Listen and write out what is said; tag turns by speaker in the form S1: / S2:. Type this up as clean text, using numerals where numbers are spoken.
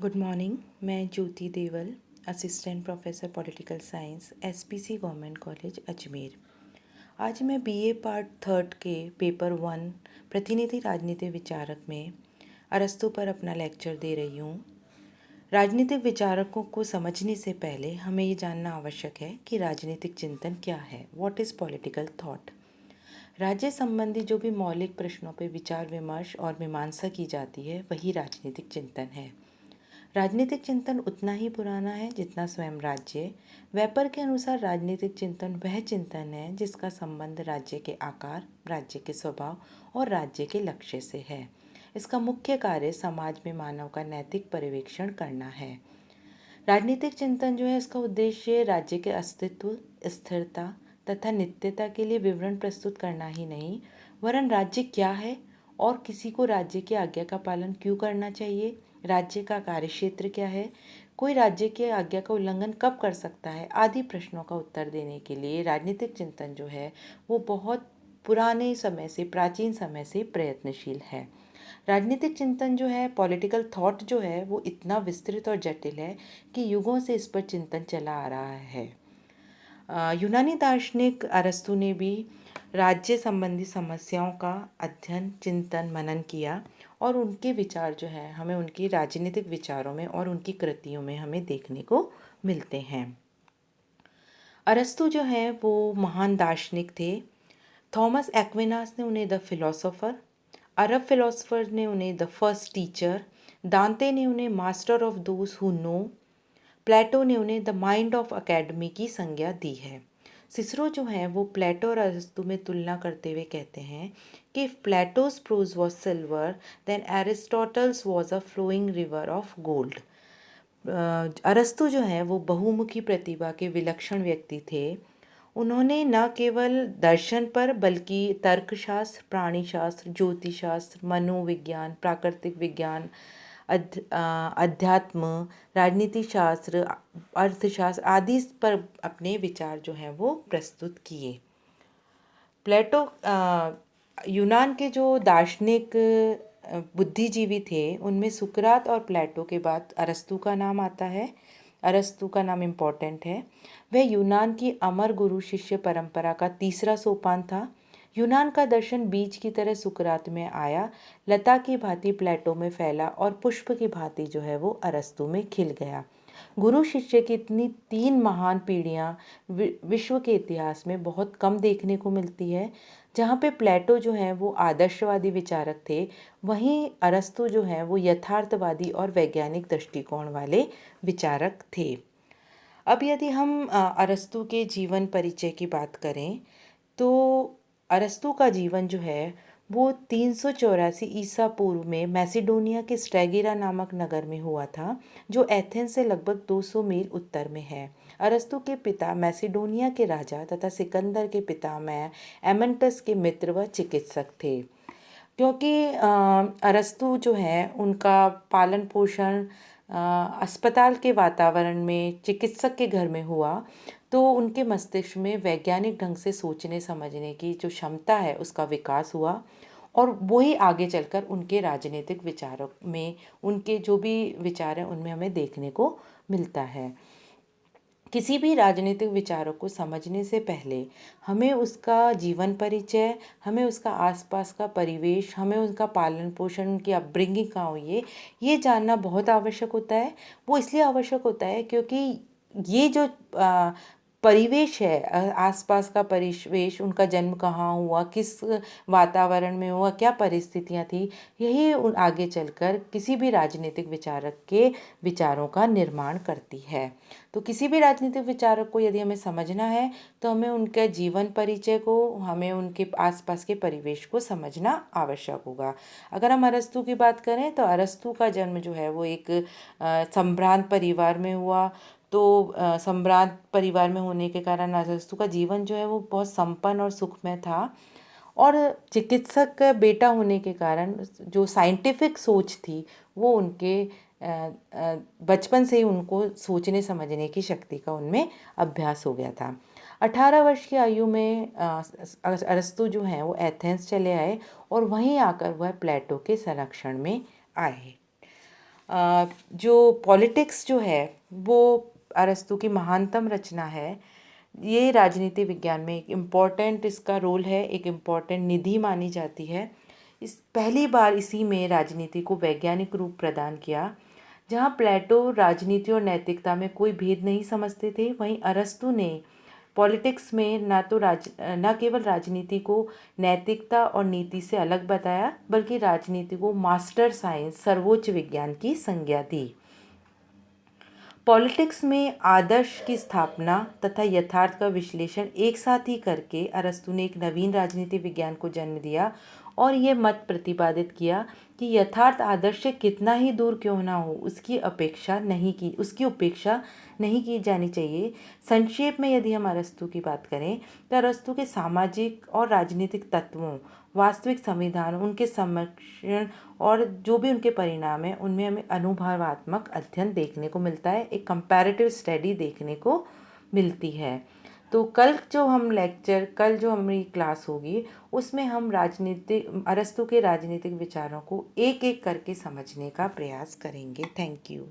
S1: Good morning. मैं Jyoti Deval, assistant professor political science, SPC government college Ajmer. आज मैं बीए पार्ट थर्ड के पेपर 1 प्रतिनिधि राजनीतिक विचारक में अरस्तू पर अपना लेक्चर दे रही हूँ। राजनीतिक विचारकों को समझने से पहले हमें ये जानना आवश्यक है कि राजनीतिक चिंतन क्या है। What is political thought? राज्य संबंधी जो भी मौलिक प्रश्नों पर विचार विमर्श और मीमांसा की जाती है वही राजनीतिक चिंतन है। राजनीतिक चिंतन उतना ही पुराना है जितना स्वयं राज्य। वेपर के अनुसार राजनीतिक चिंतन वह चिंतन है जिसका संबंध राज्य के आकार, राज्य के स्वभाव और राज्य के लक्ष्य से है। इसका मुख्य कार्य समाज में मानव का नैतिक पर्यवेक्षण करना है। राजनीतिक चिंतन जो है इसका उद्देश्य राज्य के अस्तित्व, स्थिरता तथा नित्यता के लिए विवरण प्रस्तुत करना ही नहीं, वरन राज्य क्या है और किसी को राज्य की आज्ञा का पालन क्यों करना चाहिए, राज्य का कार्यक्षेत्र क्या है, कोई राज्य की आज्ञा का उल्लंघन कब कर सकता है, आदि प्रश्नों का उत्तर देने के लिए राजनीतिक चिंतन जो है वो बहुत पुराने समय से, प्राचीन समय से प्रयत्नशील है। राजनीतिक चिंतन जो है, पॉलिटिकल थॉट जो है वो इतना विस्तृत और जटिल है कि युगों से इस पर चिंतन चला आ रहा है। यूनानी दार्शनिक अरस्तु ने भी राज्य संबंधी समस्याओं का अध्ययन, चिंतन, मनन किया और उनके विचार जो है हमें उनकी राजनीतिक विचारों में और उनकी कृतियों में हमें देखने को मिलते हैं। अरस्तु जो है वो महान दार्शनिक थे। थॉमस एक्विनास ने उन्हें द फिलोसोफर, अरब फिलोसोफर ने उन्हें द फर्स्ट टीचर, दांते ने उन्हें master of those who know, Plato ने उन्हें द माइंड ऑफ अकेडमी की संज्ञा दी है। सिसरो जो है वो प्लेटो और अरस्तु में तुलना करते हुए कहते हैं कि if Plato's prose was silver then Aristotle's was a flowing river of gold. अरस्तु जो है वो बहुमुखी प्रतिभा के विलक्षण व्यक्ति थे। उन्होंने न केवल दर्शन पर बल्कि तर्कशास्त्र, प्राणीशास्त्र, ज्योतिशास्त्र, मनोविज्ञान, प्राकृतिक विज्ञान, अध्यात्म, राजनीति शास्त्र, अर्थशास्त्र आदि पर अपने विचार जो हैं वो प्रस्तुत किए। प्लेटो यूनान के जो दार्शनिक बुद्धिजीवी थे उनमें सुकरात और प्लेटो के बाद अरस्तु का नाम आता है। अरस्तु का नाम इम्पोर्टेंट है। वह यूनान की अमर गुरु शिष्य परंपरा का तीसरा सोपान था। यूनान का दर्शन बीज की तरह सुकरात में आया, लता की भांति प्लेटो में फैला और पुष्प की भांति जो है वो अरस्तु में खिल गया। गुरु शिष्य की इतनी 3 महान पीढ़ियाँ विश्व के इतिहास में बहुत कम देखने को मिलती है। जहाँ पे प्लेटो जो है वो आदर्शवादी विचारक थे, वहीं अरस्तु जो है वो यथार्थवादी और वैज्ञानिक दृष्टिकोण वाले विचारक थे। अब यदि हम अरस्तु के जीवन परिचय की बात करें तो अरस्तु का जीवन जो है वो 384 ईसा पूर्व में मैसिडोनिया के स्ट्रैगिरा नामक नगर में हुआ था, जो एथेंस से लगभग 200 मील उत्तर में है। अरस्तु के पिता मैसिडोनिया के राजा तथा सिकंदर के पितामह एमेंटस के मित्र व चिकित्सक थे। क्योंकि अरस्तु जो है उनका पालन पोषण अस्पताल के वातावरण में, चिकित्सक के घर में हुआ, तो उनके मस्तिष्क में वैज्ञानिक ढंग से सोचने समझने की जो क्षमता है उसका विकास हुआ और वही आगे चलकर उनके राजनीतिक विचारों में, उनके जो भी विचार हैं उनमें हमें देखने को मिलता है। किसी भी राजनीतिक विचारों को समझने से पहले हमें उसका जीवन परिचय, हमें उसका आसपास का परिवेश, हमें उसका पालन पोषण, उनकी अपब्रिंगिंग कहाँ हुई है, ये जानना बहुत आवश्यक होता है। वो इसलिए आवश्यक होता है क्योंकि ये जो परिवेश है, आसपास का परिवेश, उनका जन्म कहाँ हुआ, किस वातावरण में हुआ, क्या परिस्थितियाँ थी, यही उन आगे चलकर किसी भी राजनीतिक विचारक के विचारों का निर्माण करती है। तो किसी भी राजनीतिक विचारक को यदि हमें समझना है तो हमें उनके जीवन परिचय को, हमें उनके आसपास के परिवेश को समझना आवश्यक होगा। अगर हम अरस्तु की बात करें तो अरस्तु का जन्म जो है वो एक संभ्रांत परिवार में हुआ। तो संभ्रांत परिवार में होने के कारण अरस्तु का जीवन जो है वो बहुत संपन्न और सुखमय था और चिकित्सक का बेटा होने के कारण जो साइंटिफिक सोच थी वो उनके बचपन से ही उनको सोचने समझने की शक्ति का उनमें अभ्यास हो गया था। 18 वर्ष की आयु में अरस्तु जो हैं वो एथेंस चले आए और वहीं आकर वह प्लेटो के संरक्षण में आए। जो पॉलिटिक्स जो है वो अरस्तु की महानतम रचना है। ये राजनीति विज्ञान में एक इम्पॉर्टेंट इसका रोल है, एक इम्पॉर्टेंट निधि मानी जाती है। इस पहली बार इसी में राजनीति को वैज्ञानिक रूप प्रदान किया। जहाँ प्लेटो राजनीति और नैतिकता में कोई भेद नहीं समझते थे, वहीं अरस्तु ने पॉलिटिक्स में न केवल राजनीति को नैतिकता और नीति से अलग बताया, बल्कि राजनीति को मास्टर साइंस, सर्वोच्च विज्ञान की संज्ञा दी। पॉलिटिक्स में आदर्श की स्थापना तथा यथार्थ का विश्लेषण एक साथ ही करके अरस्तु ने एक नवीन राजनीति विज्ञान को जन्म दिया और ये मत प्रतिपादित किया कि यथार्थ आदर्श से कितना ही दूर क्यों ना हो, उसकी उपेक्षा नहीं की जानी चाहिए। संक्षेप में यदि हम अरस्तु की बात करें तो अरस्तु के सामाजिक और राजनीतिक तत्वों, वास्तविक संविधान, उनके संरक्षण और जो भी उनके परिणाम हैं, उनमें हमें अनुभवात्मक अध्ययन देखने को मिलता है, एक कंपैरेटिव स्टडी देखने को मिलती है। तो कल जो हमारी क्लास होगी उसमें हम अरस्तु के राजनीतिक विचारों को एक एक करके समझने का प्रयास करेंगे। Thank you.